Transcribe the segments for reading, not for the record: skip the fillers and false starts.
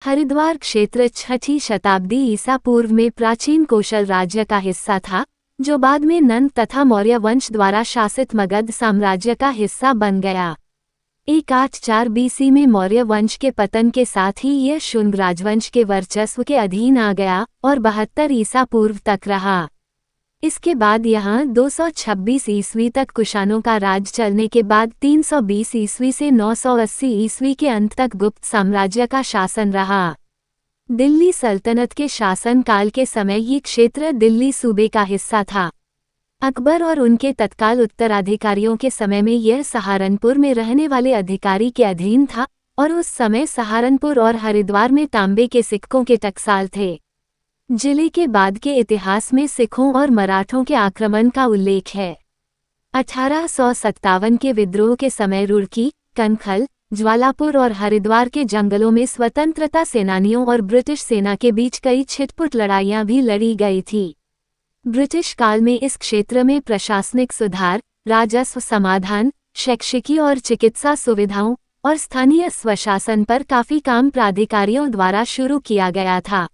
हरिद्वार क्षेत्र 6ठी शताब्दी ईसा पूर्व में प्राचीन कोशल राज्य का हिस्सा था, जो बाद में नंद तथा मौर्य वंश द्वारा शासित मगध साम्राज्य का हिस्सा बन गया। 184 बीसी में मौर्य वंश के पतन के साथ ही यह शुंग राजवंश के वर्चस्व के अधीन आ गया और 72 ईसा पूर्व तक रहा। इसके बाद यहाँ 226 ईस्वी तक कुषाणों का राज चलने के बाद 320 ईस्वी से 980 ईस्वी के अंत तक गुप्त साम्राज्य का शासन रहा। दिल्ली सल्तनत के शासन काल के समय ये क्षेत्र दिल्ली सूबे का हिस्सा था। अकबर और उनके तत्काल उत्तराधिकारियों के समय में यह सहारनपुर में रहने वाले अधिकारी के अधीन था और उस समय सहारनपुर और हरिद्वार में तांबे के सिक्कों के टकसाल थे। जिले के बाद के इतिहास में सिखों और मराठों के आक्रमण का उल्लेख है। 1857 के विद्रोह के समय रुड़की, कनखल, ज्वालापुर और हरिद्वार के जंगलों में स्वतंत्रता सेनानियों और ब्रिटिश सेना के बीच कई छिटपुट लड़ाइयां भी लड़ी गई थी। ब्रिटिश काल में इस क्षेत्र में प्रशासनिक सुधार, राजस्व समाधान, शैक्षिकी और चिकित्सा सुविधाओं और स्थानीय स्वशासन पर काफी काम प्राधिकारियों द्वारा शुरू किया गया था।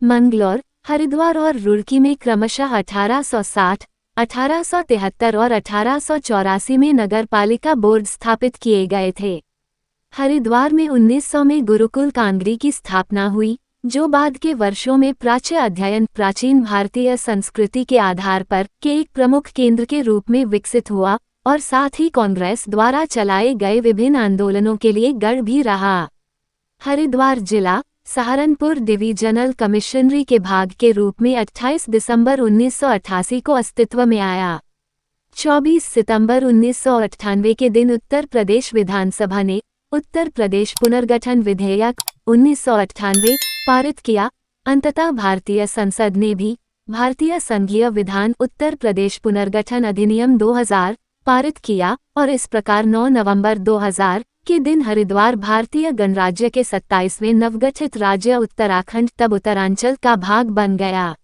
मंगलौर, हरिद्वार और रुड़की में क्रमशः 1860, 1873 और 1884 में नगरपालिका बोर्ड स्थापित किए गए थे। हरिद्वार में 1900 में गुरुकुल कांगरी की स्थापना हुई, जो बाद के वर्षों में प्राच्य अध्ययन प्राचीन भारतीय संस्कृति के आधार पर के एक प्रमुख केंद्र के रूप में विकसित हुआ और साथ ही कांग्रेस द्वारा चलाए गए विभिन्न आंदोलनों के लिए गढ़ भी रहा। हरिद्वार जिला सहारनपुर डिवीजनल कमिश्नरी के भाग के रूप में 28 दिसंबर 1988 को अस्तित्व में आया। 24 सितंबर 1998 के दिन उत्तर प्रदेश विधानसभा ने उत्तर प्रदेश पुनर्गठन विधेयक 1998 पारित किया। अंततः भारतीय संसद ने भी भारतीय संघीय विधान उत्तर प्रदेश पुनर्गठन अधिनियम 2000 पारित किया और इस प्रकार 9 नवंबर 2000 के दिन हरिद्वार भारतीय गणराज्य के 27वें नवगठित राज्य उत्तराखंड तब उत्तरांचल का भाग बन गया।